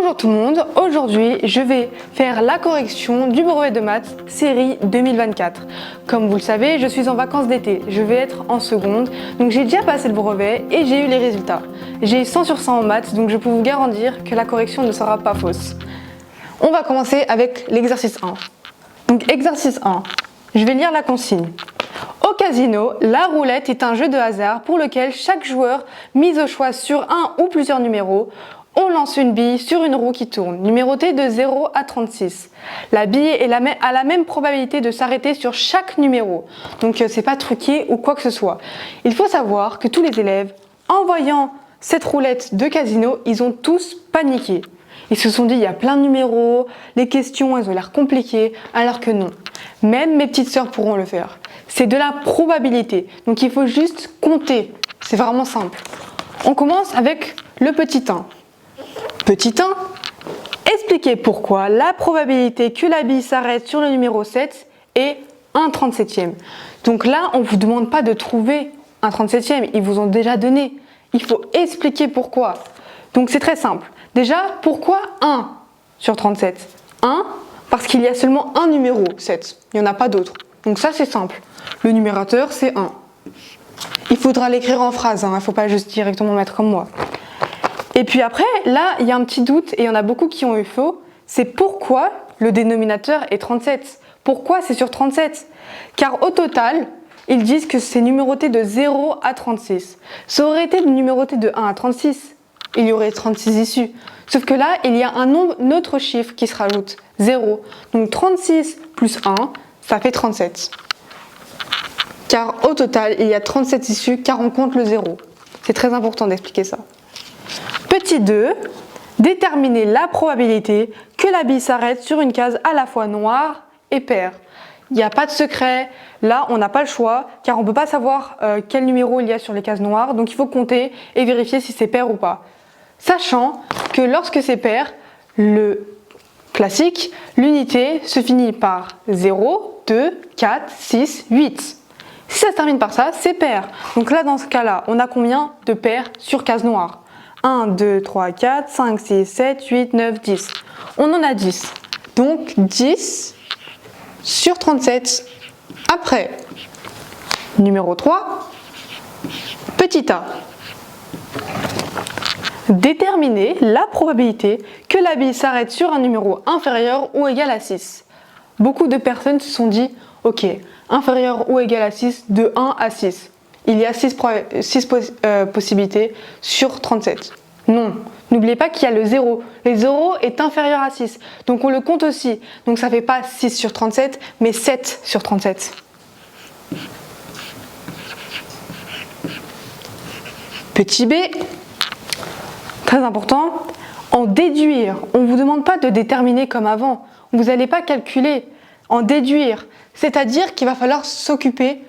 Bonjour tout le monde, aujourd'hui je vais faire la correction du brevet de maths série 2024. Comme vous le savez, je suis en vacances d'été, je vais être en seconde, donc j'ai déjà passé le brevet et j'ai eu les résultats. J'ai 100 sur 100 en maths, donc je peux vous garantir que la correction ne sera pas fausse. On va commencer avec l'exercice 1. Donc exercice 1, je vais lire la consigne. Au casino, la roulette est un jeu de hasard pour lequel chaque joueur mise au choix sur un ou plusieurs numéros. On lance une bille sur une roue qui tourne, numérotée de 0 à 36. La bille a la même probabilité de s'arrêter sur chaque numéro, donc c'est pas truqué ou quoi que ce soit. Il faut savoir que tous les élèves, en voyant cette roulette de casino, ils ont tous paniqué. Ils se sont dit il y a plein de numéros, les questions elles ont l'air compliquées, alors que non. Même mes petites sœurs pourront le faire. C'est de la probabilité, donc il faut juste compter. C'est vraiment simple. On commence avec le petit 1. Petit 1, expliquez pourquoi la probabilité que la bille s'arrête sur le numéro 7 est 1/37e. Donc là, on ne vous demande pas de trouver un 37e, ils vous ont déjà donné. Il faut expliquer pourquoi. Donc c'est très simple. Déjà, pourquoi 1 sur 37 ? 1, parce qu'il y a seulement un numéro 7, il n'y en a pas d'autres. Donc ça c'est simple. Le numérateur c'est 1. Il faudra l'écrire en phrase, il ne faut pas juste directement mettre comme moi. Et puis après, là, il y a un petit doute et il y en a beaucoup qui ont eu faux. C'est pourquoi le dénominateur est 37. Pourquoi c'est sur 37 ? Car au total, ils disent que c'est numéroté de 0 à 36. Ça aurait été numéroté de 1 à 36. Il y aurait 36 issues. Sauf que là, il y a un autre chiffre qui se rajoute, 0. Donc 36 plus 1, ça fait 37. Car au total, il y a 37 issues car on compte le 0. C'est très important d'expliquer ça. Petit 2, déterminer la probabilité que la bille s'arrête sur une case à la fois noire et paire. Il n'y a pas de secret, là on n'a pas le choix car on ne peut pas savoir quel numéro il y a sur les cases noires, donc il faut compter et vérifier si c'est pair ou pas. Sachant que lorsque c'est pair, le classique, l'unité se finit par 0, 2, 4, 6, 8. Si ça se termine par ça, c'est pair. Donc là dans ce cas-là, on a combien de paires sur case noire ? 1, 2, 3, 4, 5, 6, 7, 8, 9, 10. On en a 10. Donc 10 sur 37. Après, numéro 3, petit a. Déterminer la probabilité que la bille s'arrête sur un numéro inférieur ou égal à 6. Beaucoup de personnes se sont dit, ok, inférieur ou égal à 6, de 1 à 6. Il y a 6 possibilités sur 37. Non, n'oubliez pas qu'il y a le 0. Le 0 est inférieur à 6, donc on le compte aussi. Donc ça ne fait pas 6 sur 37, mais 7 sur 37. Petit b, très important, en déduire. On ne vous demande pas de déterminer comme avant. Vous n'allez pas calculer. En déduire, c'est-à-dire qu'il va falloir s'occuper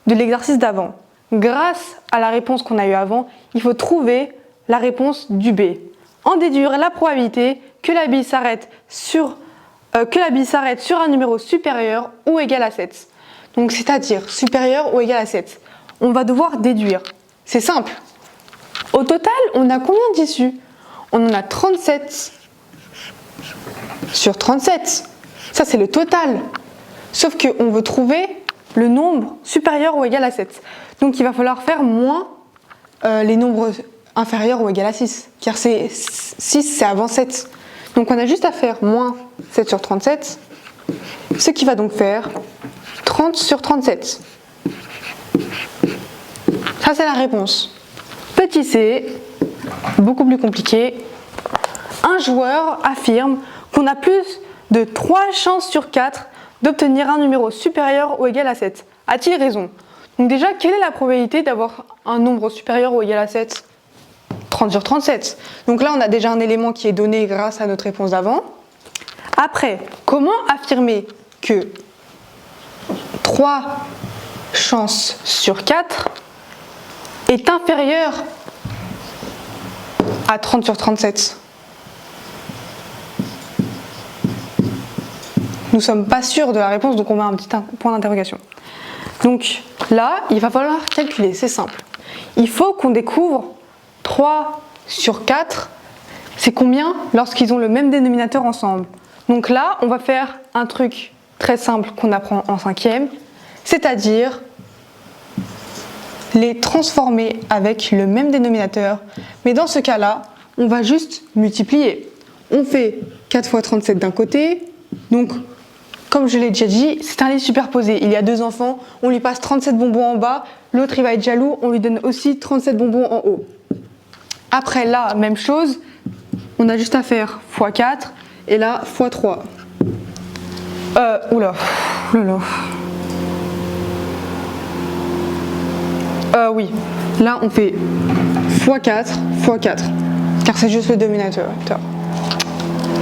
de l'exercice d'avant. Grâce à la réponse qu'on a eue avant, il faut trouver la réponse du B. En déduire la probabilité que la bille s'arrête sur un numéro supérieur ou égal à 7. Donc c'est-à-dire supérieur ou égal à 7. On va devoir déduire. C'est simple. Au total, on a combien d'issues ? On en a 37 sur 37. Ça c'est le total. Sauf qu'on veut trouver le nombre supérieur ou égal à 7. Donc il va falloir faire moins les nombres inférieurs ou égal à 6. Car 6 c'est avant 7. Donc on a juste à faire moins 7 sur 37. Ce qui va donc faire 30 sur 37. Ça c'est la réponse. Petit c, beaucoup plus compliqué. Un joueur affirme qu'on a plus de 3 chances sur 4 d'obtenir un numéro supérieur ou égal à 7. A-t-il raison ? Donc déjà, quelle est la probabilité d'avoir un nombre supérieur ou égal à 7 ? 30 sur 37. Donc là, on a déjà un élément qui est donné grâce à notre réponse d'avant. Après, comment affirmer que 3 chances sur 4 est inférieur à 30 sur 37 ? Nous ne sommes pas sûrs de la réponse, donc on met un petit point d'interrogation. Donc là, il va falloir calculer, c'est simple. Il faut qu'on découvre 3 sur 4 c'est combien lorsqu'ils ont le même dénominateur ensemble. Donc là, on va faire un truc très simple qu'on apprend en 5e, c'est-à-dire les transformer avec le même dénominateur. Mais dans ce cas-là, on va juste multiplier. On fait 4 fois 37 d'un côté, donc comme je l'ai déjà dit, c'est un lit superposé. Il y a 2 enfants, on lui passe 37 bonbons en bas, l'autre il va être jaloux, on lui donne aussi 37 bonbons en haut. Après là, même chose, on a juste à faire x 4 et là x 3. Oui, là on fait x4 x 4, car c'est juste le dénominateur.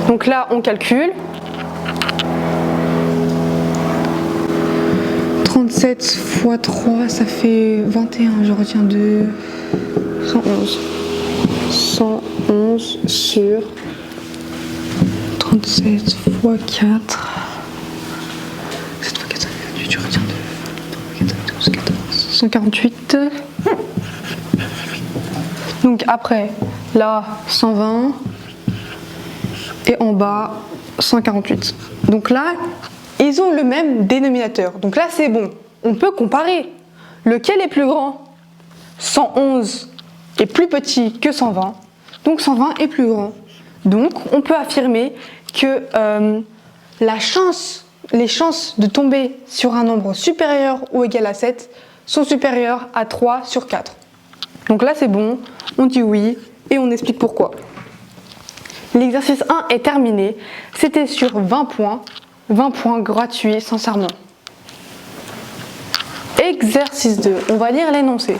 Donc là on calcule. 37 x 3, ça fait 21, je retiens 2, 111. 111 sur 37 x 4. 7 x 4, ça fait 28, je retiens 2. 12, 14, 148. Donc après, là, 120. Et en bas, 148. Donc là, ils ont le même dénominateur. Donc là, c'est bon. On peut comparer. Lequel est plus grand? 111 est plus petit que 120. Donc 120 est plus grand. Donc on peut affirmer que les chances de tomber sur un nombre supérieur ou égal à 7 sont supérieures à 3 sur 4. Donc là, c'est bon. On dit oui et on explique pourquoi. L'exercice 1 est terminé. C'était sur 20 points. 20 points gratuits, sincèrement. Exercice 2. On va lire l'énoncé.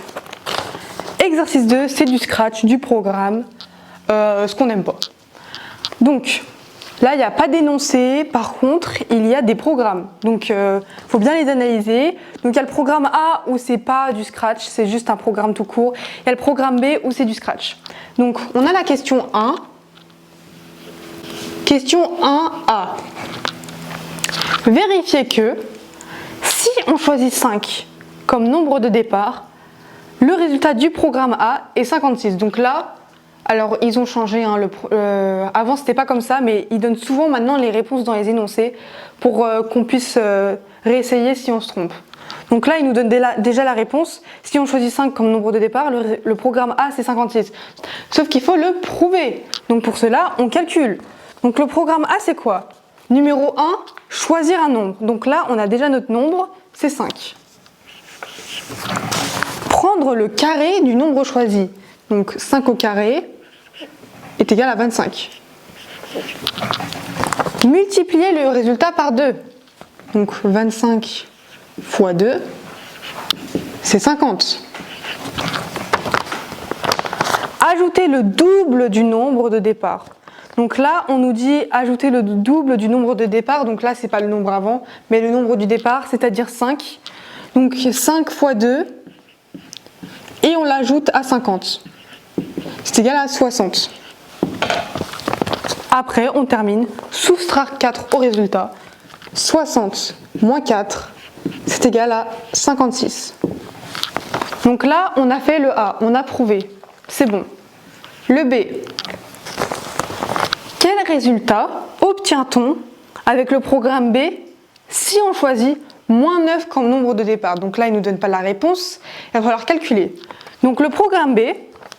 Exercice 2, c'est du scratch, du programme, ce qu'on n'aime pas. Donc, là, il n'y a pas d'énoncé. Par contre, il y a des programmes. Donc, il faut bien les analyser. Donc, il y a le programme A où c'est pas du scratch, c'est juste un programme tout court. Il y a le programme B où c'est du scratch. Donc, on a la question 1. Question 1A. Vérifiez que si on choisit 5 comme nombre de départ, le résultat du programme A est 56. Donc là, alors ils ont changé, hein, avant c'était pas comme ça, mais ils donnent souvent maintenant les réponses dans les énoncés pour qu'on puisse réessayer si on se trompe. Donc là, ils nous donnent déjà la réponse. Si on choisit 5 comme nombre de départ, le programme A c'est 56. Sauf qu'il faut le prouver. Donc pour cela, on calcule. Donc le programme A c'est quoi? Numéro 1, choisir un nombre. Donc là, on a déjà notre nombre, c'est 5. Prendre le carré du nombre choisi. Donc 5 au carré est égal à 25. Multiplier le résultat par 2. Donc 25 fois 2, c'est 50. Ajouter le double du nombre de départ. Donc là, on nous dit ajouter le double du nombre de départ. Donc là, c'est pas le nombre avant, mais le nombre du départ, c'est-à-dire 5. Donc 5 fois 2, et on l'ajoute à 50. C'est égal à 60. Après, on termine. Soustraire 4 au résultat. 60 moins 4, c'est égal à 56. Donc là, on a fait le A, on a prouvé. C'est bon. Le B. Quel résultat obtient-on avec le programme B si on choisit moins 9 comme nombre de départ? Donc là, il ne nous donne pas la réponse, il va falloir calculer. Donc le programme B,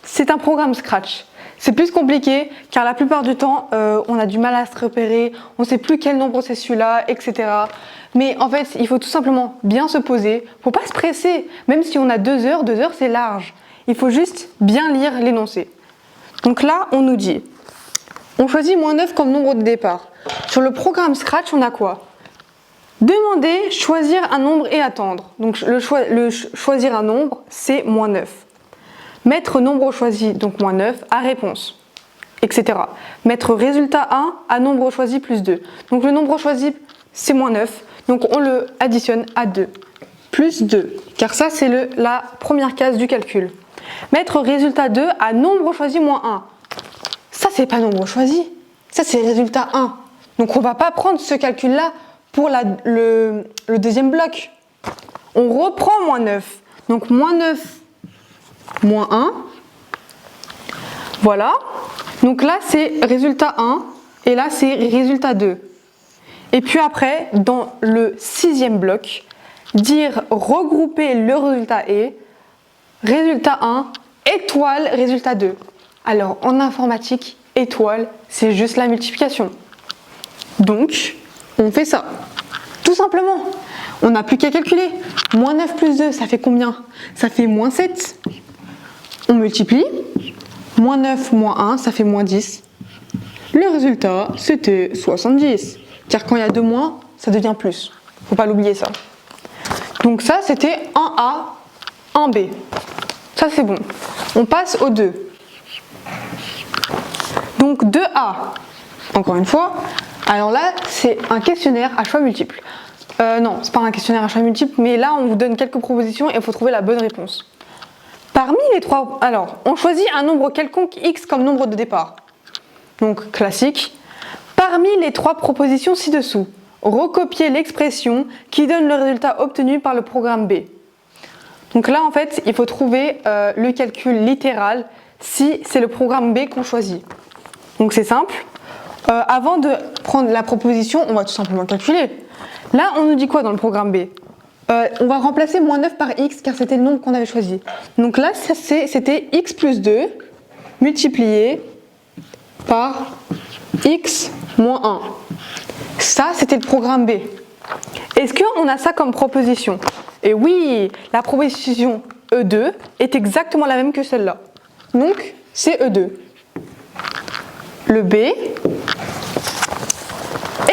c'est un programme Scratch. C'est plus compliqué car la plupart du temps, on a du mal à se repérer, on ne sait plus quel nombre c'est celui-là, etc. Mais en fait, il faut tout simplement bien se poser, il ne faut pas se presser. Même si on a 2 heures c'est large. Il faut juste bien lire l'énoncé. Donc là, on nous dit, on choisit moins 9 comme nombre de départ. Sur le programme Scratch, on a quoi? Demander, choisir un nombre et attendre. Donc choisir un nombre, c'est moins 9. Mettre nombre choisi, donc moins 9, à réponse, etc. Mettre résultat 1 à nombre choisi plus 2. Donc le nombre choisi, c'est moins 9. Donc on le additionne à 2. Plus 2, car ça c'est la première case du calcul. Mettre résultat 2 à nombre choisi moins 1. Ça c'est pas nombre choisi, ça c'est résultat 1. Donc on va pas prendre ce calcul-là pour le deuxième bloc. On reprend moins 9. Donc moins 9 moins 1. Voilà. Donc là, c'est résultat 1 et là, c'est résultat 2. Et puis après, dans le 6e bloc, dire regrouper le résultat et résultat 1 étoile résultat 2. Alors en informatique, étoile, c'est juste la multiplication. Donc, on fait ça. Tout simplement. On n'a plus qu'à calculer. Moins 9 plus 2, ça fait combien? Ça fait moins 7. On multiplie. Moins 9 moins 1, ça fait moins 10. Le résultat, c'était 70. Car quand il y a 2 moins, ça devient plus. Faut pas l'oublier ça. Donc ça, c'était 1A, 1B. Ça, c'est bon. On passe au 2. Donc 2A. Encore une fois. Alors là, c'est un questionnaire à choix multiples. Non, c'est pas un questionnaire à choix multiples, mais là, on vous donne quelques propositions et il faut trouver la bonne réponse. Parmi les trois... Alors, on choisit un nombre quelconque x comme nombre de départ. Donc, classique. Parmi les 3 propositions ci-dessous, recopiez l'expression qui donne le résultat obtenu par le programme B. Donc là, en fait, il faut trouver le calcul littéral si c'est le programme B qu'on choisit. Donc c'est simple. Avant de prendre la proposition, on va tout simplement calculer. Là, on nous dit quoi dans le programme B? On va remplacer moins 9 par x car c'était le nombre qu'on avait choisi. Donc là, c'était x plus 2 multiplié par x moins 1. Ça, c'était le programme B. Est-ce qu'on a ça comme proposition? Et oui, la proposition E2 est exactement la même que celle-là. Donc, c'est E2. Le B,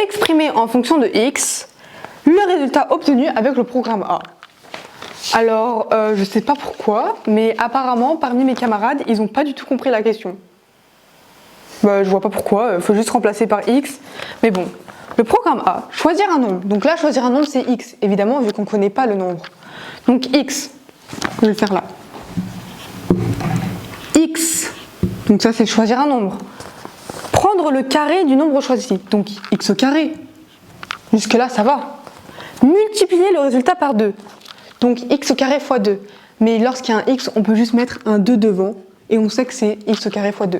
exprimé en fonction de x, le résultat obtenu avec le programme A. Alors, je ne sais pas pourquoi, mais apparemment, parmi mes camarades, ils n'ont pas du tout compris la question. Je vois pas pourquoi, il faut juste remplacer par x. Mais bon, le programme A, choisir un nombre. Donc là, choisir un nombre, c'est x, évidemment, vu qu'on ne connaît pas le nombre. Donc x, je vais le faire là. X, donc ça, c'est choisir un nombre. Prendre le carré du nombre choisi, donc x au carré. Jusque-là, ça va. Multiplier le résultat par 2. Donc x au carré fois 2. Mais lorsqu'il y a un x, on peut juste mettre un 2 devant. Et on sait que c'est x au carré fois 2.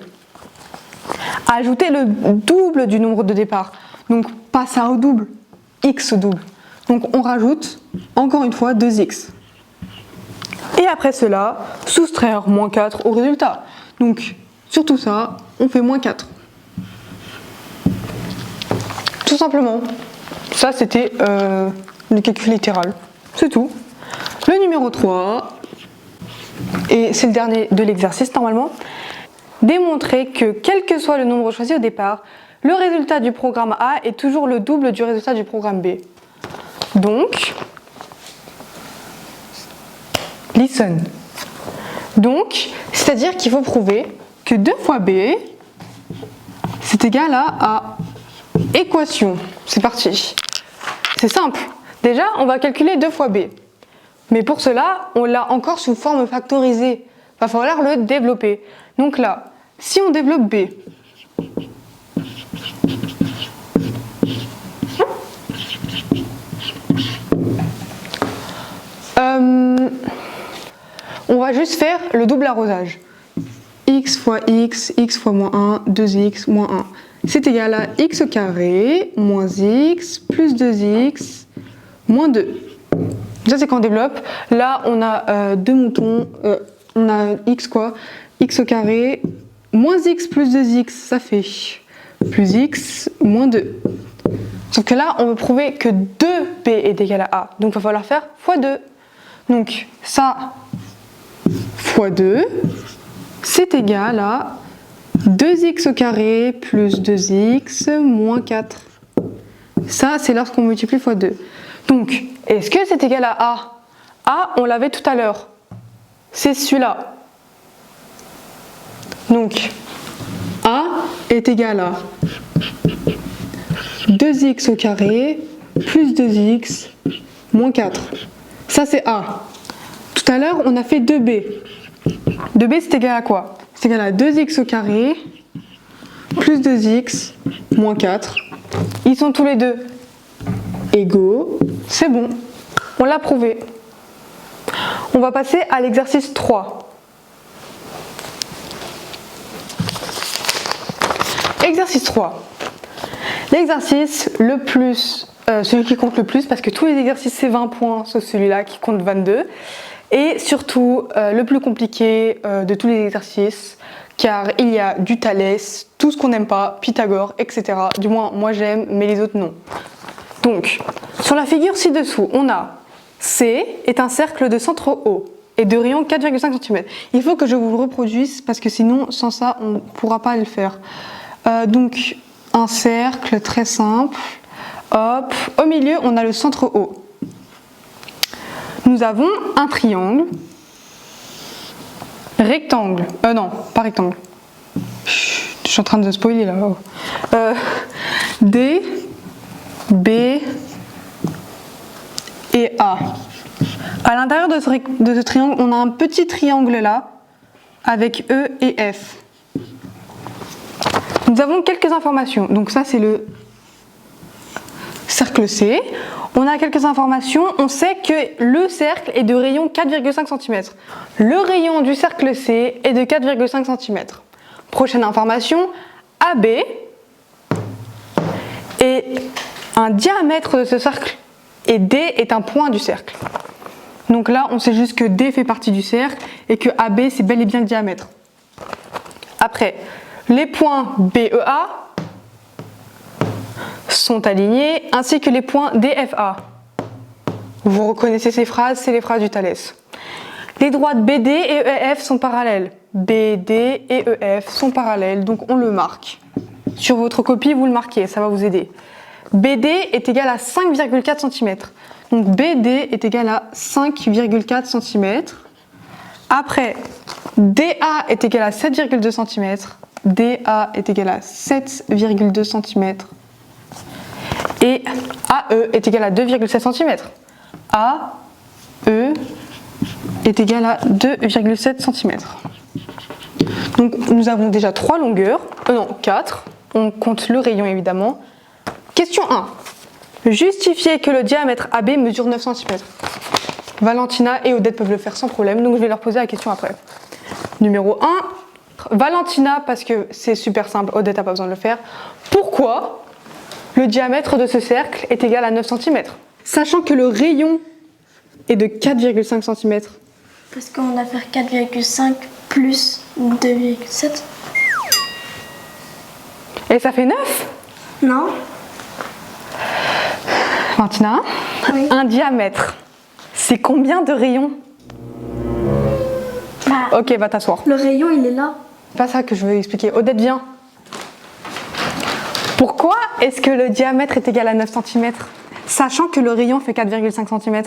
Ajouter le double du nombre de départ. Donc pas ça au double, x au double. Donc on rajoute, encore une fois, 2x. Et après cela, soustraire moins 4 au résultat. Donc sur tout ça, on fait moins 4. Tout simplement. Ça, c'était le calcul littéral. C'est tout. Le numéro 3, et c'est le dernier de l'exercice normalement, démontrer que quel que soit le nombre choisi au départ, le résultat du programme A est toujours le double du résultat du programme B. Donc, listen. Donc, c'est-à-dire qu'il faut prouver que 2 fois B, c'est égal à A. Équation. C'est parti. C'est simple. Déjà, on va calculer 2 fois B. Mais pour cela, on l'a encore sous forme factorisée. Il va falloir le développer. Donc là, si on développe B, on va juste faire le double arrosage. X fois x, x fois moins 1, 2x, moins 1. C'est égal à x au carré, moins x, plus 2x, moins 2. Ça, c'est quand on développe. Là, on a deux moutons. On a x quoi? X au carré, moins x plus 2x, ça fait plus x, moins 2. Sauf que là, on veut prouver que 2b est égal à a. Donc, il va falloir faire fois 2. Donc, ça, fois 2, c'est égal à 2x au carré plus 2x moins 4. Ça, c'est lorsqu'on multiplie fois 2. Donc, est-ce que c'est égal à A? A, on l'avait tout à l'heure. C'est celui-là. Donc, A est égal à 2x au carré plus 2x moins 4. Ça, c'est A. Tout à l'heure, on a fait 2b. 2b, c'est égal à quoi? C'est égal à 2x au carré plus 2x moins 4. Ils sont tous les deux égaux. C'est bon. On l'a prouvé. On va passer à l'exercice 3. Exercice 3. L'exercice le plus, celui qui compte le plus, parce que tous les exercices c'est 20 points, sauf celui-là qui compte 22. Et surtout, le plus compliqué de tous les exercices, car il y a du Thalès, tout ce qu'on n'aime pas, Pythagore, etc. Du moins, moi j'aime, mais les autres non. Donc, sur la figure ci-dessous, on a C est un cercle de centre O et de rayon 4,5 cm. Il faut que je vous le reproduise parce que sinon, sans ça, on ne pourra pas le faire. Donc, un cercle très simple. Hop, au milieu, on a le centre O. Nous avons un triangle, rectangle, non, pas rectangle. Chut, je suis en train de spoiler là. Oh. D, B et A. À l'intérieur de ce triangle, on a un petit triangle là, avec E et F. Nous avons quelques informations. Donc ça, c'est le cercle C. On a quelques informations. On sait que le cercle est de rayon 4,5 cm. Le rayon du cercle C est de 4,5 cm. Prochaine information, AB est un diamètre de ce cercle et D est un point du cercle. Donc là, on sait juste que D fait partie du cercle et que AB, c'est bel et bien le diamètre. Après, les points BEA sont alignés, ainsi que les points DFA. Vous reconnaissez ces phrases, c'est les phrases du Thalès. Les droites BD et EF sont parallèles. BD et EF sont parallèles, donc on le marque. Sur votre copie, vous le marquez, ça va vous aider. BD est égal à 5,4 cm. Donc BD est égal à 5,4 cm. Après, DA est égal à 7,2 cm. DA est égal à 7,2 cm. Et AE est égal à 2,7 cm. AE est égal à 2,7 cm. Donc nous avons déjà 3 longueurs, non 4. On compte le rayon évidemment. Question 1. Justifier que le diamètre AB mesure 9 cm. Valentina et Odette peuvent le faire sans problème, donc je vais leur poser la question après. Numéro 1. Valentina, parce que c'est super simple, Odette n'a pas besoin de le faire. Pourquoi le diamètre de ce cercle est égal à 9 cm? Sachant que le rayon est de 4,5 cm. Parce qu'on va faire 4,5 plus 2,7. Et ça fait 9? Non. Valentina, Oui. Un diamètre, c'est combien de rayons? Ok, va t'asseoir. Le rayon, il est là. C'est pas ça que je veux expliquer. Odette, viens. Pourquoi est-ce que le diamètre est égal à 9 cm, sachant que le rayon fait 4,5 cm?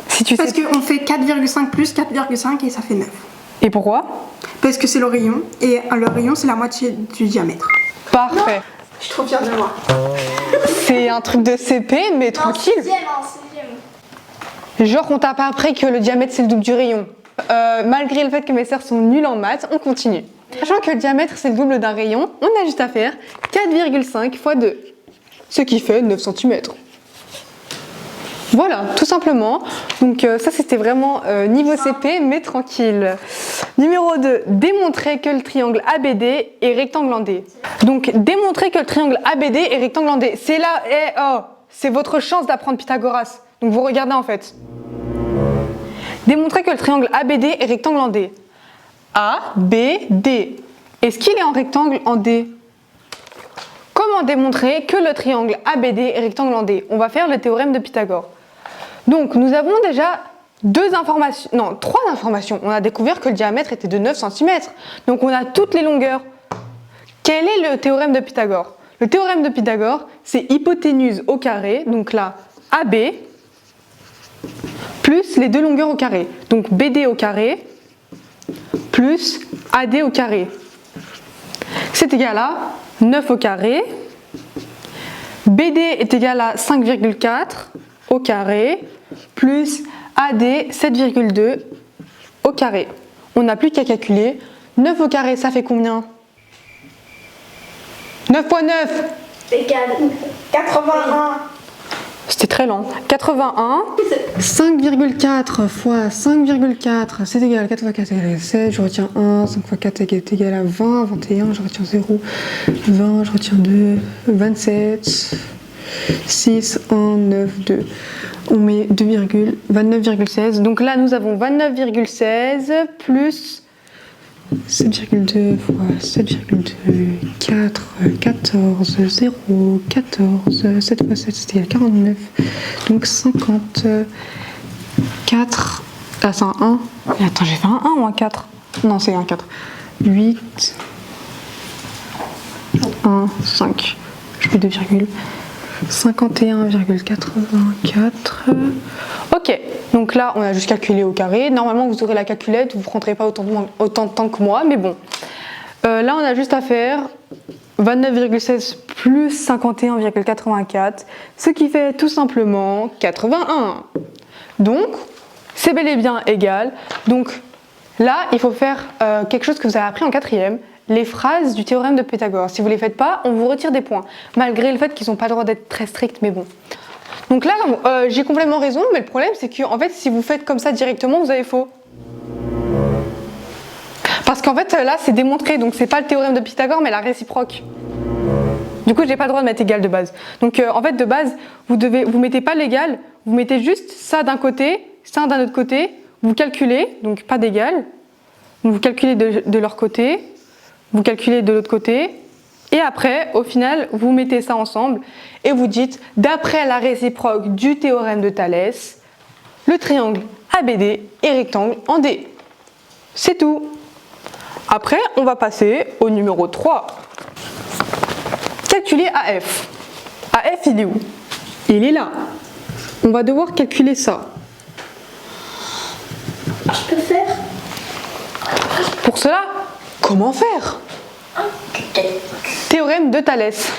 Si tu Parce sais... qu'on fait 4,5 plus 4,5 et ça fait 9. Et pourquoi? Parce que c'est le rayon, et le rayon c'est la moitié du diamètre. Parfait. Je suis trop fière de moi. C'est un truc de CP, mais tranquille. Genre, on t'a pas appris que le diamètre c'est le double du rayon. Malgré le fait que mes sœurs sont nulles en maths, on continue. Sachant que le diamètre c'est le double d'un rayon, on a juste à faire 4,5 fois 2, ce qui fait 9 cm. Voilà, tout simplement. Donc ça c'était vraiment niveau CP, mais tranquille. Numéro 2, démontrer que le triangle ABD est rectangle en D. Donc démontrer que le triangle ABD est rectangle en D. C'est là, c'est votre chance d'apprendre Pythagoras. Donc vous regardez en fait. Démontrer que le triangle ABD est rectangle en D. A, B, D. Est-ce qu'il est en rectangle en D? Comment démontrer que le triangle ABD est rectangle en D? On va faire le théorème de Pythagore. Donc nous avons déjà 3 informations. On a découvert que le diamètre était de 9 cm. Donc on a toutes les longueurs. Quel est le théorème de Pythagore? Le théorème de Pythagore, c'est hypoténuse au carré, donc là AB, plus les deux longueurs au carré. Donc BD au carré, plus AD au carré. C'est égal à 9 au carré. BD est égal à 5,4 au carré, plus AD 7,2 au carré. On n'a plus qu'à calculer. 9 au carré, ça fait combien? 9 fois 9 Égale 81. C'était très lent. 81. 5,4 fois 5,4, c'est égal à 84 égale à 7. Je retiens 1. 5 fois 4 est égal à 20. 21, je retiens 0. 20, je retiens 2. 27. 6, 1, 9, 2. On met 29,16. Donc là, nous avons 29,16 plus 7,2 fois 7,2, 4, 14, 0, 14, 7 fois 7, c'est égal à 49. Donc 54. Ah, c'est un 1. Et attends, j'ai fait un 1 ou un 4? Non, c'est un 4. 8, 1, 5. Je fais 2 virgules. 51,84. Ok, donc là on a juste calculé au carré. Normalement vous aurez la calculette, vous ne prendrez pas autant de temps que moi, mais bon. Là on a juste à faire 29,16 plus 51,84, ce qui fait tout simplement 81. Donc c'est bel et bien égal. Donc là il faut faire quelque chose que vous avez appris en 4e. Les phrases du théorème de Pythagore. Si vous ne les faites pas, on vous retire des points. Malgré le fait qu'ils n'ont pas le droit d'être très stricts, mais bon. Donc là, j'ai complètement raison, mais le problème, c'est que en fait, si vous faites comme ça directement, vous avez faux. Parce qu'en fait, là, c'est démontré, donc c'est pas le théorème de Pythagore, mais la réciproque. Du coup, j'ai pas le droit de mettre égal de base. Donc en fait, de base, vous mettez pas l'égal, vous mettez juste ça d'un côté, ça d'un autre côté, vous calculez, donc pas d'égal, vous calculez de leur côté, vous calculez de l'autre côté, et après, au final, vous mettez ça ensemble, et vous dites, d'après la réciproque du théorème de Thalès, le triangle ABD est rectangle en D. C'est tout. Après, on va passer au numéro 3. Calculer AF. AF, il est où? Il est là. On va devoir calculer ça. Je peux faire? Pour cela, comment faire? Théorème de Thalès.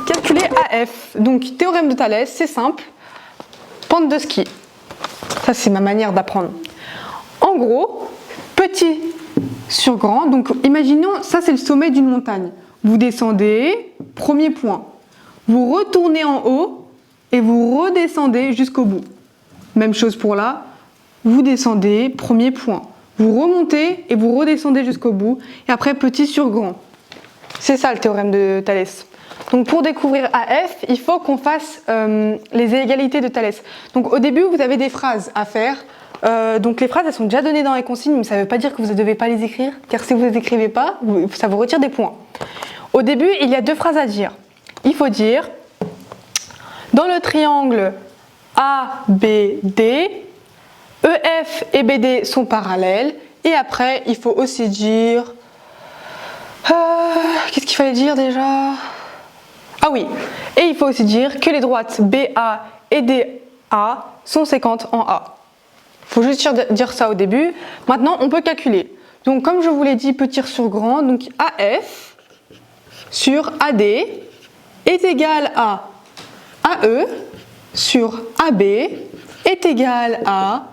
Calculer AF. Donc, théorème de Thalès, c'est simple. Pente de ski. Ça, c'est ma manière d'apprendre. En gros, petit sur grand. Donc, imaginons, ça, c'est le sommet d'une montagne. Vous descendez, premier point. Vous retournez en haut et vous redescendez jusqu'au bout. Même chose pour là. Vous descendez, premier point. Vous remontez et vous redescendez jusqu'au bout. Et après, petit sur grand. C'est ça le théorème de Thalès. Donc pour découvrir AF, il faut qu'on fasse les égalités de Thalès. Donc au début, vous avez des phrases à faire. Donc les phrases, elles sont déjà données dans les consignes, mais ça ne veut pas dire que vous ne devez pas les écrire. Car si vous ne les écrivez pas, ça vous retire des points. Au début, il y a deux phrases à dire. Il faut dire, dans le triangle ABD, EF et BD sont parallèles. Et après, il faut aussi dire... qu'est-ce qu'il fallait dire déjà? Ah oui, et il faut aussi dire que les droites BA et DA sont séquentes en A. Il faut juste dire ça au début. Maintenant, on peut calculer. Donc, comme je vous l'ai dit, petit sur grand, donc AF sur AD est égal à AE sur AB est égal à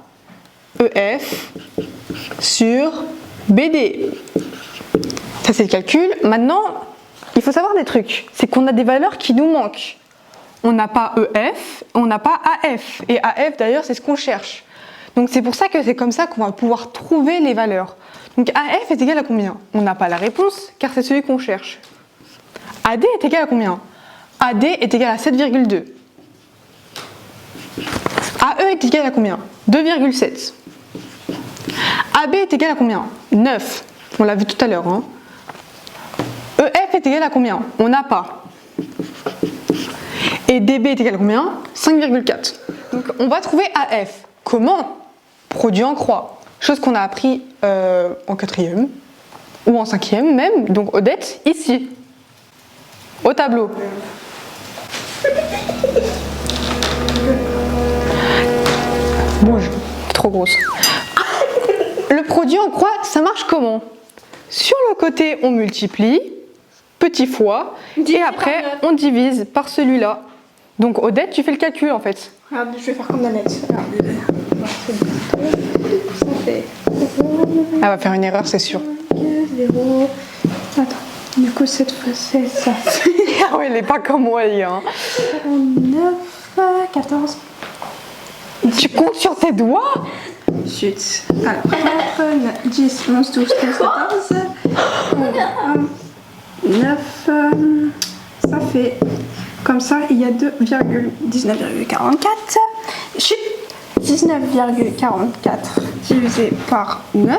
EF sur BD. Ça, c'est le calcul. Maintenant, il faut savoir des trucs. C'est qu'on a des valeurs qui nous manquent. On n'a pas EF, on n'a pas AF. Et AF, d'ailleurs, c'est ce qu'on cherche. Donc, c'est pour ça que c'est comme ça qu'on va pouvoir trouver les valeurs. Donc, AF est égal à combien? On n'a pas la réponse, car c'est celui qu'on cherche. AD est égal à combien? AD est égal à 7,2. AE est égal à combien? 2,7. AB est égal à combien? 9. On l'a vu tout à l'heure. Hein. EF est égal à combien? On n'a pas. Et DB est égal à combien? 5,4. Donc on va trouver AF. Comment? Produit en croix. Chose qu'on a appris en 4e ou en 5e même. Donc Odette, ici. Au tableau. Bouge, trop grosse. Le produit en croix, ça marche comment? Sur le côté, on multiplie, petit fois, et après, on divise par celui-là. Donc, Odette, tu fais le calcul, en fait. Regarde, je vais faire comme Nanette. Elle va faire une erreur, c'est sûr. 0. Attends. Du coup, 7 fois 16, ça fait Ah ouais, elle est pas comme moi, les gars. 9, 14. Tu comptes sur tes doigts? Chut. Alors, 4, 10, 11, 12, 13, 14. 9. Ça fait. Comme ça, il y a 19,44. Chut. 19,44 divisé par 9.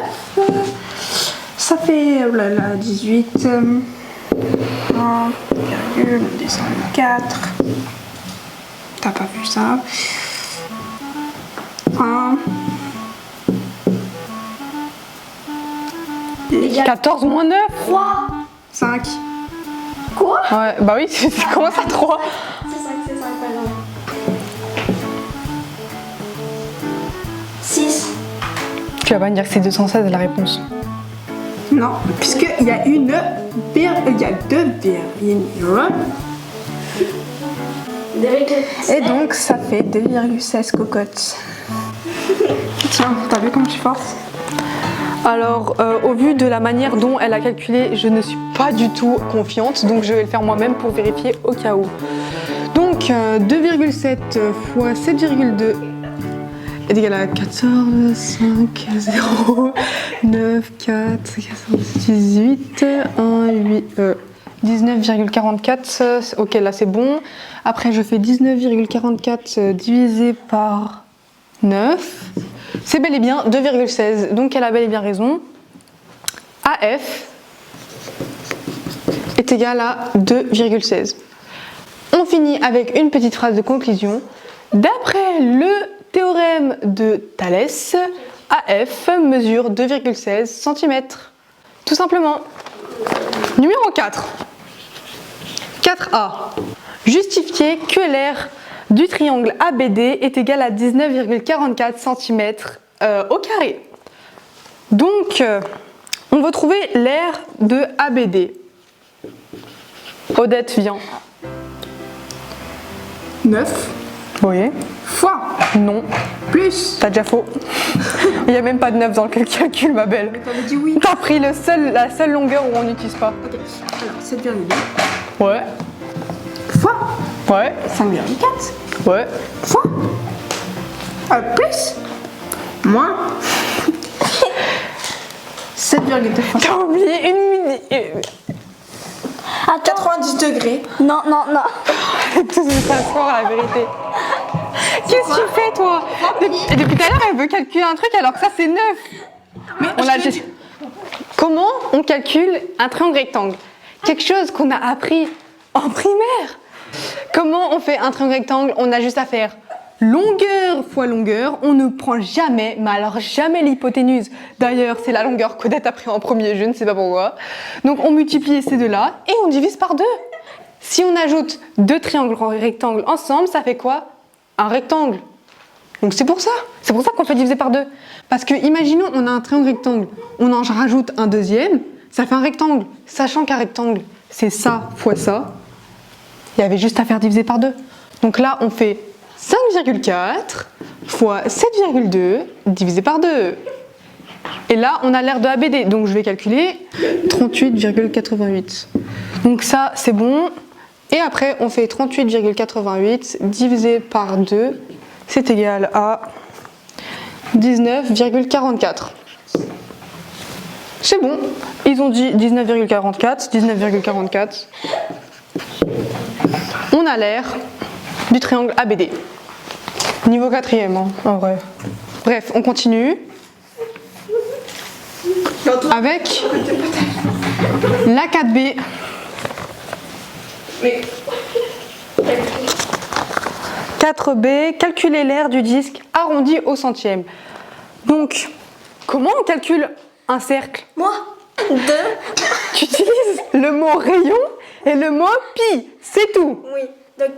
Ça fait oh là là, 18. 1,4. T'as pas vu ça? 1. 14 moins 9. 5. Quoi? Ouais, bah oui, c'est comment ça 3? C'est 5, pardon. 6. Tu vas pas me dire que c'est 216 la réponse. Non, puisqu'il y a il y a 2 virgules. Et donc ça fait 2,16 cocottes. Tiens, t'as vu comme je suis forte? Alors, au vu de la manière dont elle a calculé, je ne suis pas du tout confiante, donc je vais le faire moi-même pour vérifier au cas où. Donc, 2,7 fois 7,2 est égal à 14, 5, 0, 9, 4, 18, 1, 8, 19,44. Ok, là c'est bon. Après, je fais 19,44 divisé par 9. C'est bel et bien 2,16. Donc, elle a bel et bien raison. AF est égal à 2,16. On finit avec une petite phrase de conclusion. D'après le théorème de Thalès, AF mesure 2,16 cm. Tout simplement. Numéro 4. 4A. Justifier que l'aire du triangle ABD est égal à 19,44 cm au carré. Donc, on veut trouver l'aire de ABD. Odette, viens. 9 Oui. fois Non. plus. T'as déjà faux. Il n'y a même pas de 9 dans le calcul, ma belle. T'avais dit oui. T'as pris la seule longueur où on n'utilise pas. Ok, alors 7,2 Ouais. fois Ouais. 5,4 Ouais. fois plus moins 7,2 fois T'as oublié une minute. Attends. 90 degrés. Non. Tout ça fort à la vérité. Qu'est-ce que tu fais, toi? Depuis tout à l'heure, elle veut calculer un truc alors que ça, c'est 9. Mais On a dit- Comment on calcule un triangle rectangle? Quelque chose qu'on a appris en primaire. Comment on fait un triangle rectangle? On a juste à faire longueur fois longueur. On ne prend jamais, mais alors jamais l'hypoténuse. D'ailleurs, c'est la longueur qu'Odette a pris en premier, je ne sais pas pourquoi. Donc on multiplie ces deux-là et on divise par 2. Si on ajoute 2 triangles rectangles ensemble, ça fait quoi? Un rectangle. Donc c'est pour ça qu'on fait diviser par 2. Parce que imaginons on a un triangle rectangle, on en rajoute un deuxième, ça fait un rectangle. Sachant qu'un rectangle, c'est ça fois ça, il y avait juste à faire diviser par 2. Donc là, on fait 5,4 fois 7,2 divisé par 2. Et là, on a l'aire de ABD, donc je vais calculer 38,88. Donc ça, c'est bon. Et après, on fait 38,88 divisé par 2, c'est égal à 19,44. C'est bon, ils ont dit 19,44. On a l'aire du triangle ABD. Niveau 4e, hein, en vrai. Bref, on continue avec la 4B. Mais 4B, calculer l'aire du disque arrondi au centième. Donc, comment on calcule un cercle? Moi. 2. Tu utilises le mot rayon et le mot pi, c'est tout. Oui. Donc,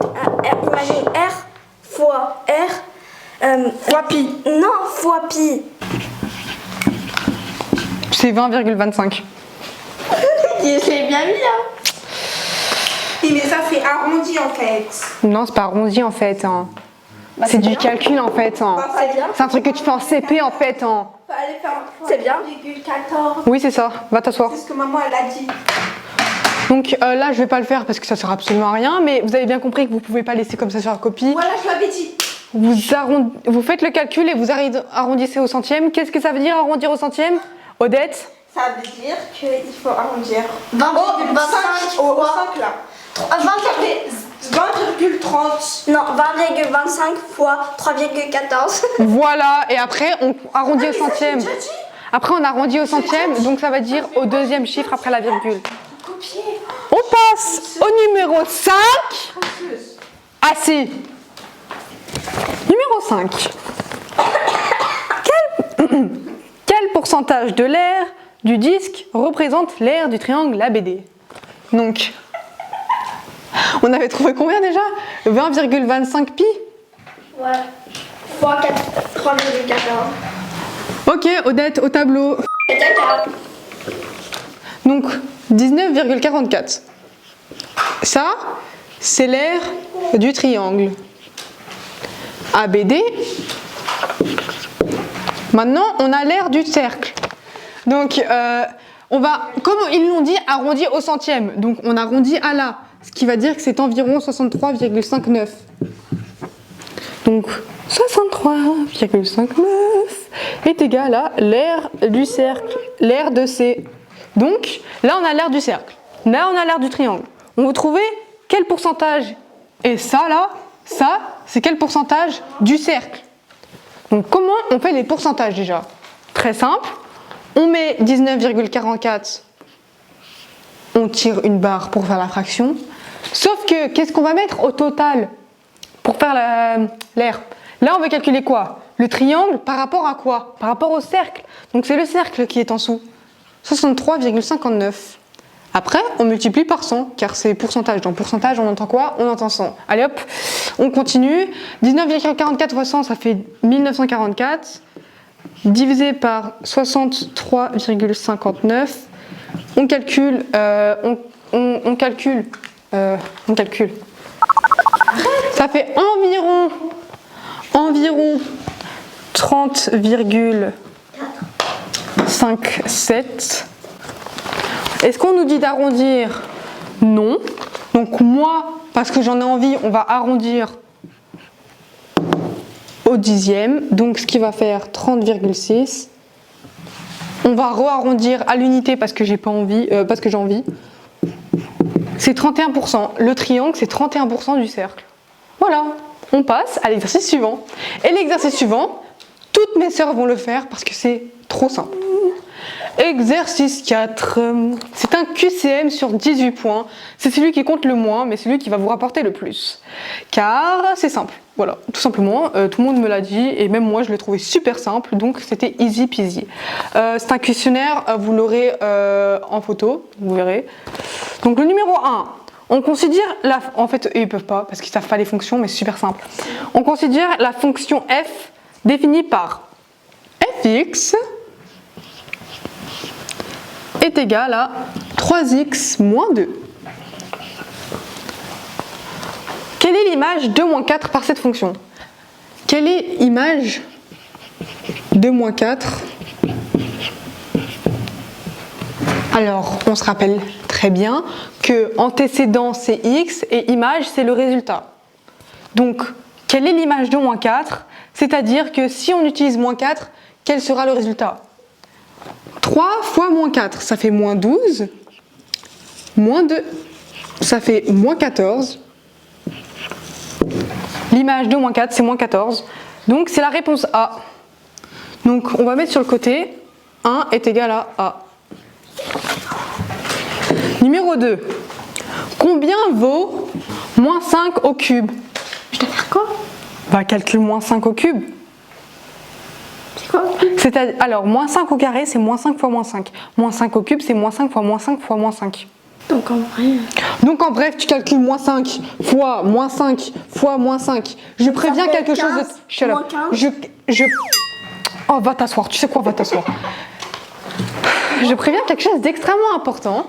imagine R fois R. fois pi. Non, fois pi. C'est 20,25. J'ai bien mis là. Oui, mais ça fait arrondi en fait. Non, c'est pas arrondi en fait. Hein. C'est du calcul en fait. Hein. C'est bien. C'est un truc que tu fais en CP en fait. Hein. Fallait faire C'est bien. 1,14. Oui, c'est ça. Va t'asseoir. C'est ce que maman elle a dit. Donc là, je vais pas le faire parce que ça sert absolument à rien, mais vous avez bien compris que vous pouvez pas laisser comme ça sur la copie. Voilà, je l'avais dit. Vous faites le calcul et vous arrondissez au centième. Qu'est-ce que ça veut dire arrondir au centième, Odette? Ça veut dire qu'il faut arrondir 20,25 au 5 là. 20,30. Non, 20,25 fois 3,14. Voilà, et après on arrondit au centième. J'ai déjà dit. Après on arrondit au centième, donc ça va dire au deuxième chiffre après la virgule. Copier. On passe au numéro 5. Ah si. Numéro 5. Quel pourcentage de l'air du disque représente l'air du triangle ABD? Donc, on avait trouvé combien déjà? 20,25 pi. Ouais. Fois 3,14. Ok, Odette, au tableau. Donc, 19,44. Ça, c'est l'air du triangle ABD. Maintenant, on a l'air du cercle. Donc, on va, comme ils l'ont dit, arrondir au centième. Donc, on arrondit à là, ce qui va dire que c'est environ 63,59. Donc, 63,59 est égal à l'air du cercle, l'air de C. Donc, là, on a l'air du cercle. Là, on a l'air du triangle. On va trouver quel pourcentage. Et ça, là, ça, c'est quel pourcentage du cercle. Donc, comment on fait les pourcentages déjà? Très simple. On met 19,44, on tire une barre pour faire la fraction. Sauf que, qu'est-ce qu'on va mettre au total pour faire l'air? Là, on va calculer quoi? Le triangle par rapport à quoi? Par rapport au cercle. Donc, c'est le cercle qui est en dessous. 63,59. Après, on multiplie par 100, car c'est pourcentage. Dans pourcentage, on entend quoi? On entend 100. Allez hop, on continue. 19,44 fois 100, ça fait 1944. Divisé par 63,59, on calcule, on calcule. Ça fait environ 30,57. Est-ce qu'on nous dit d'arrondir? Non. Donc moi, parce que j'en ai envie, on va arrondir au dixième, donc ce qui va faire 30,6. On va re-arrondir à l'unité parce que j'ai pas envie, parce que j'ai envie. C'est 31%. Le triangle, c'est 31% du cercle. Voilà, on passe à l'exercice suivant. Et l'exercice suivant, toutes mes sœurs vont le faire parce que c'est trop simple. Exercice 4. C'est un QCM sur 18 points. C'est celui qui compte le moins, mais celui qui va vous rapporter le plus. Car c'est simple. Voilà, tout simplement. Tout le monde me l'a dit et même moi je l'ai trouvé super simple. Donc c'était easy peasy. C'est un questionnaire, vous l'aurez en photo, vous verrez. Donc le numéro 1. On considère la... En fait, ils peuvent pas parce qu'ils savent pas les fonctions, mais c'est super simple. On considère la fonction f définie par fx est égal à 3x moins 2. Quelle est l'image 2 moins 4 par cette fonction? Quelle est l'image 2 moins 4? Alors, on se rappelle très bien que antécédent c'est x et image c'est le résultat. Donc, quelle est l'image de moins 4? C'est-à-dire que si on utilise moins 4, quel sera le résultat? 3 fois moins 4, ça fait moins 12. Moins 2, ça fait moins 14. L'image de moins 4, c'est moins 14. Donc, c'est la réponse A. Donc, on va mettre sur le côté 1 est égal à A. Numéro 2. Combien vaut moins 5 au cube? Je dois faire quoi? Bah, calcule moins 5 au cube. C'est quoi? Alors, moins 5 au carré, c'est moins 5 fois moins 5. Moins 5 au cube, c'est moins 5 fois moins 5 fois moins 5. Donc en vrai... Donc en bref, tu calcules moins 5 fois moins 5 fois moins 5. Je préviens fait quelque chose 15, de... Shut up. moins 15. Oh, va t'asseoir, tu sais quoi, va t'asseoir. Je préviens quelque chose d'extrêmement important.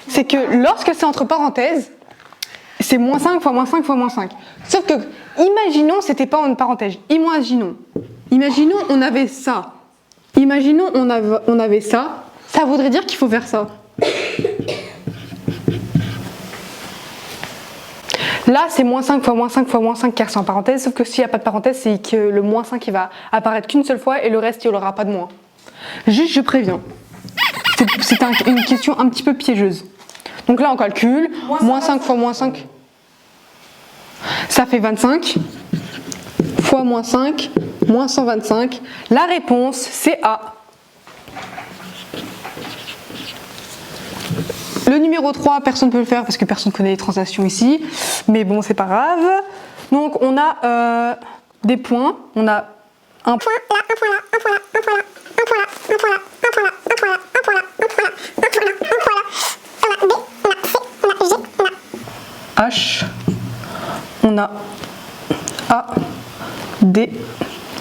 C'est que lorsque c'est entre parenthèses, c'est moins 5 fois moins 5 fois moins 5. Sauf que, imaginons, c'était pas en parenthèse. Imaginons, on avait ça. Imaginons, on avait ça. Ça voudrait dire qu'il faut faire ça. Là, c'est moins 5 fois moins 5 fois moins 5 car c'est en parenthèse, sauf que s'il n'y a pas de parenthèse, c'est que le moins 5 il va apparaître qu'une seule fois et le reste, il n'y aura pas de moins. Juste, je préviens. C'est une question un petit peu piégeuse. Donc là, on calcule. Moins 5 fois moins 5. Ça fait 25. Fois moins 5. Moins 125. La réponse, c'est A. Le numéro 3, personne ne peut le faire parce que personne ne connaît les translations ici. Mais bon, c'est pas grave. Donc, on a des points. On a un point là, un point là, un point là, un point là, un point là, un point là, un point là, un point là, un point là, un point là, un point là, un point là. On a B, on a C, on a G, on a H. On a A, D,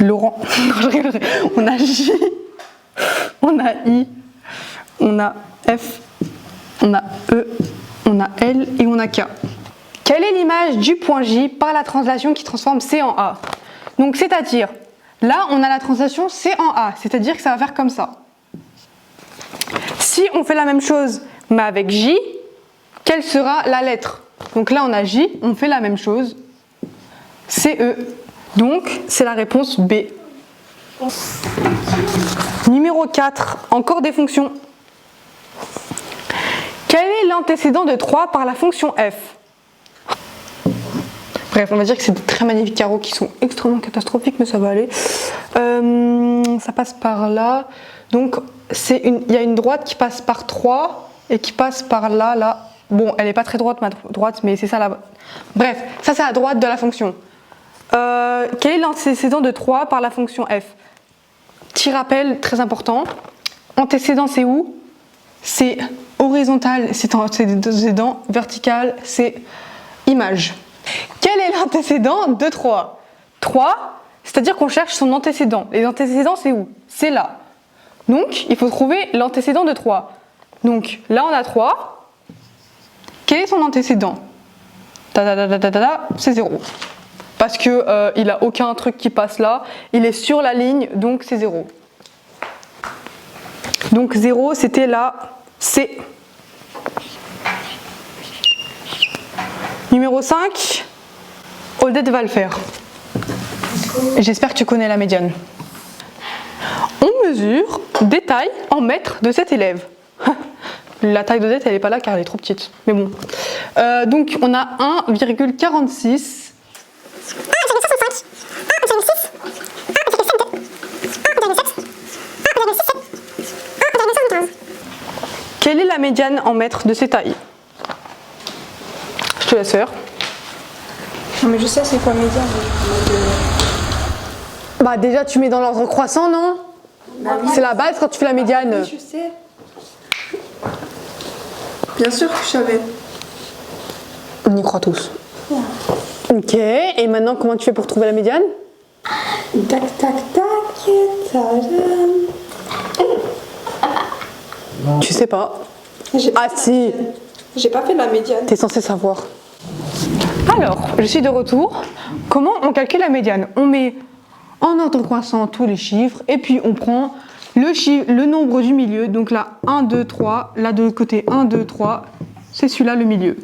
Laurent. Non, je rigolerai. On a J, on a I, on a F, on a E, on a L et on a K. Quelle est l'image du point J par la translation qui transforme C en A? Donc, c'est-à-dire, là, on a la translation C en A, c'est-à-dire que ça va faire comme ça. Si on fait la même chose, mais avec J, quelle sera la lettre? Donc là, on a J, on fait la même chose. CE. Donc, c'est la réponse B. Numéro 4, encore des fonctions. Quel est l'antécédent de 3 par la fonction f? Bref, on va dire que c'est de très magnifiques carreaux qui sont extrêmement catastrophiques, mais ça va aller. Ça passe par là. Donc, il y a une droite qui passe par 3 et qui passe par là, là. Bon, elle n'est pas très droite, ma droite, mais c'est ça là. Bref, ça c'est la droite de la fonction. Quel est l'antécédent de 3 par la fonction f? Petit rappel très important. Antécédent, c'est où? C'est horizontal, c'est antécédent. Vertical, c'est image. Quel est l'antécédent de 3? 3, c'est-à-dire qu'on cherche son antécédent. Les antécédents, c'est où? C'est là. Donc, il faut trouver l'antécédent de 3. Donc, là, on a 3. Quel est son antécédent? C'est 0. Parce qu'il n'a aucun truc qui passe là. Il est sur la ligne, donc c'est 0. Donc 0, c'était la C. Numéro 5, Odette va le faire. J'espère que tu connais la médiane. On mesure des tailles en mètres de cet élève. La taille d'Odette, elle n'est pas là car elle est trop petite. Mais bon. Donc on a 1,46. 1,65, 1,6, 1,62, 1,7, 1,67, 1,75. Quelle est la médiane en mètres de ces tailles? Je te laisse faire. Non, mais je sais c'est quoi médiane. Bah déjà tu mets dans l'ordre croissant, non? Bah oui. C'est la base quand tu fais la médiane. Oui, je sais. Bien sûr que je savais. On y croit tous. Ouais. Ok, et maintenant comment tu fais pour trouver la médiane? Tac, tac, tac, tadam. Tu sais pas. Ah si. J'ai pas fait la médiane. T'es censé savoir. Alors, je suis de retour. Comment on calcule la médiane? On met en ordre croissant tous les chiffres et puis on prend le nombre du milieu. Donc là, 1, 2, 3. Là de l'autre côté, 1, 2, 3. C'est celui-là le milieu.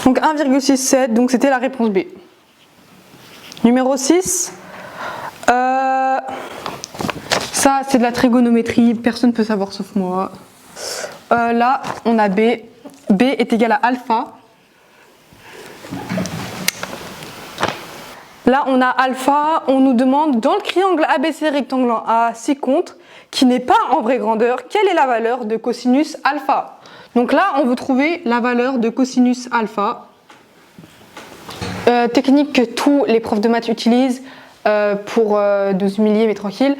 Donc 1,67, donc c'était la réponse B. Numéro 6. Ça, c'est de la trigonométrie. Personne ne peut savoir sauf moi. Là, on a B. B est égal à alpha. Là, on a alpha. On nous demande, dans le triangle ABC rectangle A 6 contres, qui n'est pas en vraie grandeur, quelle est la valeur de cosinus alpha? Donc là, on veut trouver la valeur de cosinus alpha. Technique que tous les profs de maths utilisent pour 12 milliers, mais tranquille.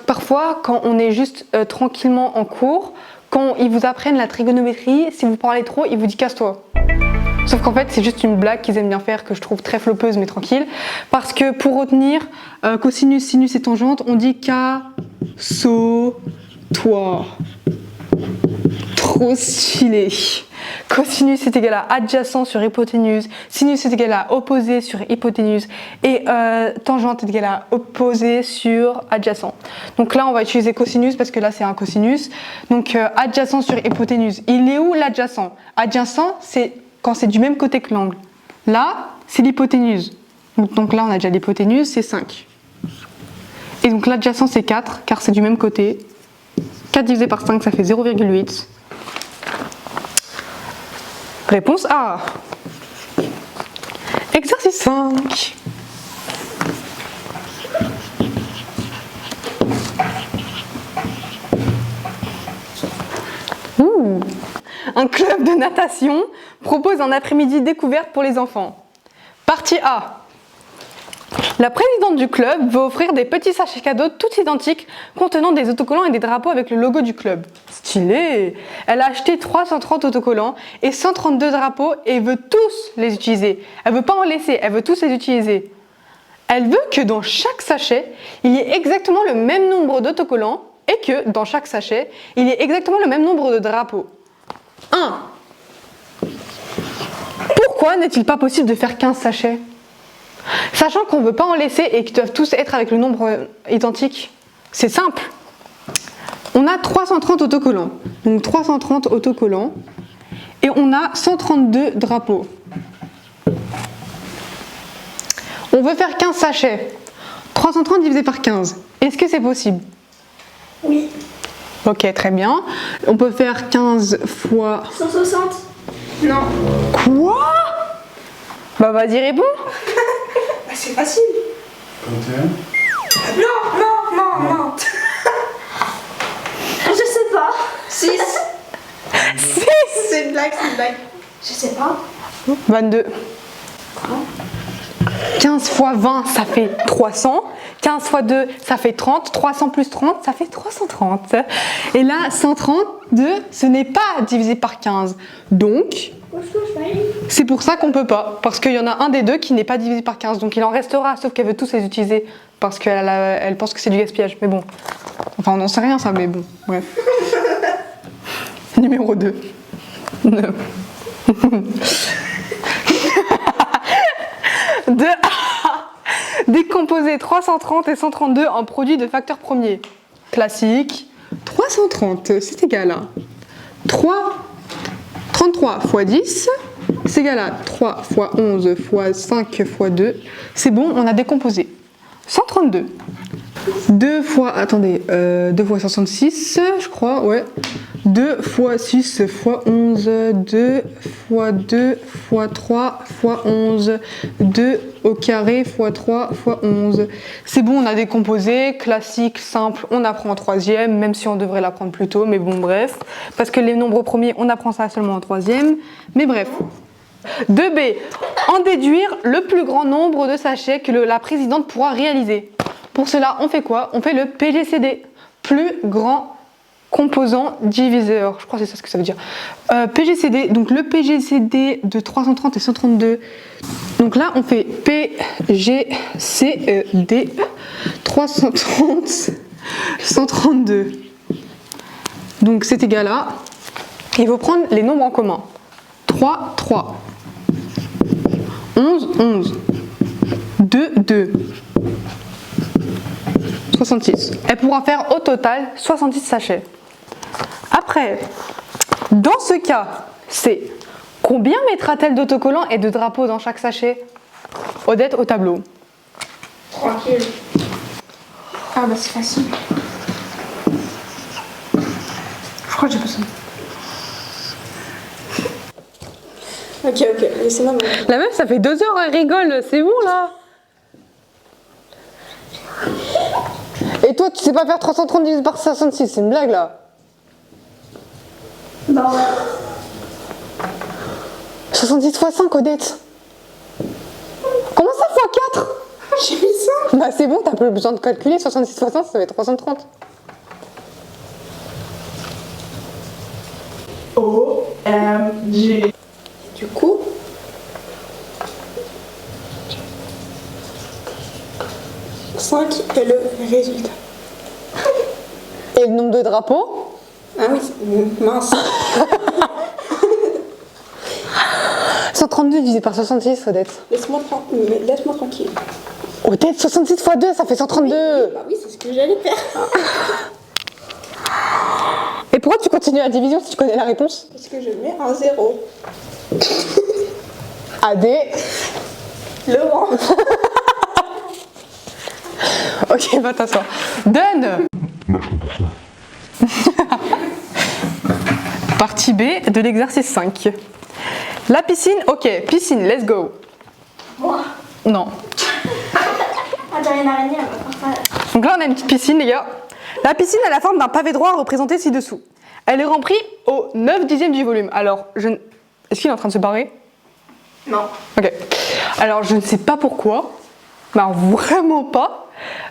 Parfois, quand on est juste tranquillement en cours, quand ils vous apprennent la trigonométrie, si vous parlez trop, ils vous disent casse-toi. Sauf qu'en fait, c'est juste une blague qu'ils aiment bien faire, que je trouve très floppeuse, mais tranquille. Parce que pour retenir cosinus, sinus et tangente, on dit casse-toi. Trop stylé. Cosinus est égal à adjacent sur hypoténuse, sinus est égal à opposé sur hypoténuse et tangente est égal à opposé sur adjacent. Donc là, on va utiliser cosinus parce que là, c'est un cosinus. Donc adjacent sur hypoténuse. Il est où l'adjacent? Adjacent, c'est quand c'est du même côté que l'angle. Là, c'est l'hypoténuse. Donc là, on a déjà l'hypoténuse, c'est 5. Et donc l'adjacent, c'est 4, car c'est du même côté. 4 divisé par 5, ça fait 0,8. Réponse A. Exercice 5. Un club de natation propose un après-midi découverte pour les enfants. Partie A. La présidente du club veut offrir des petits sachets cadeaux tous identiques contenant des autocollants et des drapeaux avec le logo du club. Stylé! Elle a acheté 330 autocollants et 132 drapeaux et veut tous les utiliser. Elle veut pas en laisser, elle veut tous les utiliser. Elle veut que dans chaque sachet, il y ait exactement le même nombre d'autocollants et que dans chaque sachet, il y ait exactement le même nombre de drapeaux. 1. Pourquoi n'est-il pas possible de faire 15 sachets? Sachant qu'on ne veut pas en laisser et qu'ils doivent tous être avec le nombre identique. C'est simple. On a 330 autocollants. Donc 330 autocollants. Et on a 132 drapeaux. On veut faire 15 sachets. 330 divisé par 15. Est-ce que c'est possible? Oui. Ok, très bien. On peut faire 15 fois... 160. Non. Quoi? Bah vas-y, réponds. Bah, c'est facile. 21. Non. Je sais pas. 6. 6. C'est une blague. Je sais pas. 22. 15 fois 20, ça fait 300. 15 fois 2, ça fait 30. 300 plus 30, ça fait 330. Et là, 132, ce n'est pas divisé par 15. Donc, c'est pour ça qu'on peut pas. Parce qu'il y en a un des deux qui n'est pas divisé par 15. Donc il en restera, sauf qu'elle veut tous les utiliser. Parce qu'elle pense que c'est du gaspillage. Mais bon. Enfin, on n'en sait rien, ça, mais bon. Bref. Numéro 2. De A. Décomposer 330 et 132 en produits de facteurs premiers. Classique. 330, c'est égal à 33 fois 10, c'est égal à 3 fois 11 fois 5 fois 2. C'est bon, on a décomposé. 132. 2 fois, attendez, 2 fois 66, je crois, ouais. 2 fois 6 fois 11, 2 fois 2 fois 3 fois 11, 2 au carré fois 3 fois 11. C'est bon, on a décomposé, classique, simple, on apprend en troisième, même si on devrait l'apprendre plus tôt, mais bon, bref. Parce que les nombres premiers, on apprend ça seulement en troisième, mais bref. 2B, en déduire le plus grand nombre de sachets que la présidente pourra réaliser. Pour cela, on fait quoi? On fait le PGCD, plus grand composant diviseur. Je crois que c'est ça ce que ça veut dire. PGCD, donc le PGCD de 330 et 132. Donc là, on fait PGCD 330, 132. Donc c'est égal à... Il faut prendre les nombres en commun. 3, 3. 11, 11. 2, 2. 66. Elle pourra faire au total 66 sachets. Après, dans ce cas, c'est combien mettra-t-elle d'autocollants et de drapeaux dans chaque sachet? Odette au tableau. Tranquille. Ah bah c'est facile. Je crois que j'ai besoin. Ok, laissez-moi. La meuf, ça fait 2 heures, elle rigole, c'est bon là. Et toi, tu sais pas faire 330 divisé par 66, c'est une blague là. Bah ouais. 66 fois 5, Odette. Comment ça fois 4? J'ai mis ça. Bah c'est bon, t'as pas besoin de calculer, 66 fois 5, ça va être 330. OMG. Du coup, est le résultat. Et le nombre de drapeaux? Ah oui, mince. 132 divisé par 66, Odette. Laisse-moi tranquille. Odette, 66 fois 2, ça fait 132. Bah oui, c'est ce que j'allais faire. Et pourquoi tu continues la division si tu connais la réponse? Parce que je mets un 0. AD. Laurent. Ok, va t'asseoir. Done. Partie B de l'exercice 5. La piscine, ok, piscine, let's go. Moi. Non. Ah, j'ai rien araignée, elle va faire ça. Donc là, on a une petite piscine, les gars. La piscine a la forme d'un pavé droit représenté ci-dessous. Elle est remplie au 9/10 du volume. Alors, est-ce qu'il est en train de se barrer? Non. Ok. Alors, je ne sais pas pourquoi. Ben, vraiment pas.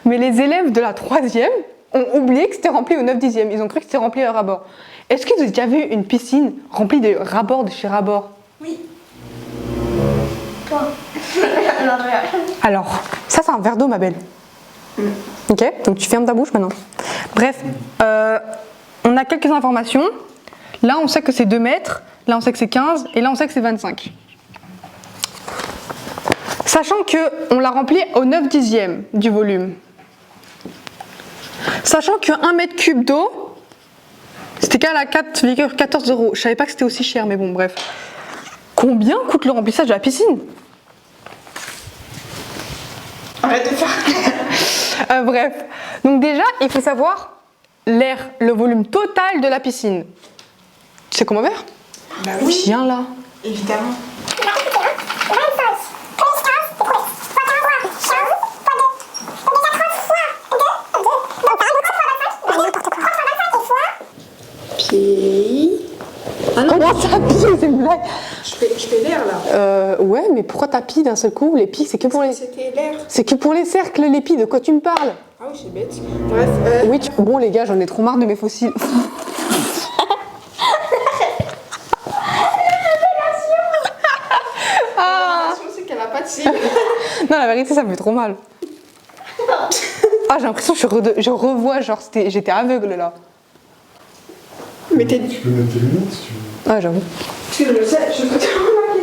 Mais les élèves de la 3e ont oublié que c'était rempli au 9/10. Ils ont cru que c'était rempli à rabord. Est-ce que vous avez déjà vu une piscine remplie de rabord de chez Rabord? Oui. Toi. Alors, regarde. Alors, ça c'est un verre d'eau, ma belle. Ok, donc tu fermes ta bouche maintenant. Bref, on a quelques informations. Là, on sait que c'est 2 mètres. Là, on sait que c'est 15. Et là, on sait que c'est 25. Sachant qu'on l'a rempli au 9/10 du volume. Sachant que 1 mètre cube d'eau, c'était égal à 4,14 €. Je savais pas que c'était aussi cher, mais bon, bref. Combien coûte le remplissage de la piscine? Arrête de faire. Bref, donc déjà, il faut savoir l'air, le volume total de la piscine. Tu sais comment faire? Bah oui. Viens là. Évidemment. Puis... Ah non, comment ça pille? C'est une blague. Je fais l'air là. Ouais, mais pourquoi t'as pille d'un seul coup? Les pies, c'est que pour les... C'était l'air. C'est que pour les cercles, les pies, de quoi tu me parles? Ah oui, c'est bête. Bref. Oui, bon les gars, j'en ai trop marre de mes fossiles. C'est qu'elle a pas de cils. Non, la vérité, ça me fait trop mal. Ah, j'ai l'impression que je revois, genre, j'étais aveugle là. Mais t'es... Tu peux mettre tes lunettes si tu veux. Ah, j'avoue. Parce que je sais, je peux te remarquer.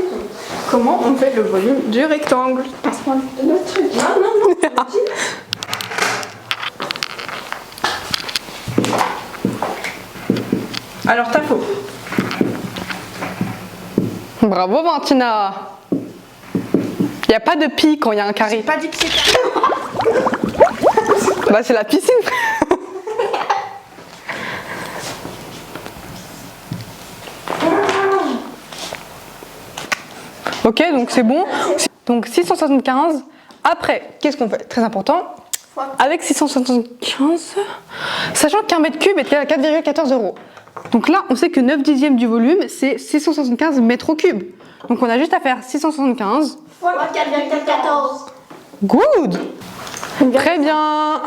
Comment on fait le volume du rectangle? Passe-moi le truc. Non, non, non. Alors, t'as faux. Bravo, Valentina. Il n'y a pas de pie quand il y a un carré. J'ai pas dit que c'était... Bah, c'est la piscine. Ok, donc c'est bon. Donc 675. Après, qu'est-ce qu'on fait? Très important. Avec 675, sachant qu'un mètre cube est égal à 4,14 €. Donc là, on sait que 9/10 du volume, c'est 675 mètres au cube. Donc on a juste à faire 675. Fois 4,14. Good. Très bien.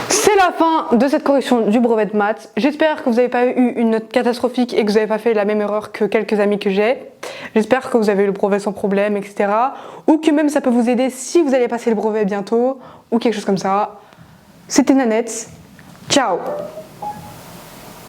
C'est la fin de cette correction du brevet de maths. J'espère que vous n'avez pas eu une note catastrophique et que vous n'avez pas fait la même erreur que quelques amis que j'ai. J'espère que vous avez eu le brevet sans problème, etc. Ou que même ça peut vous aider si vous allez passer le brevet bientôt, ou quelque chose comme ça. C'était Nanette. Ciao.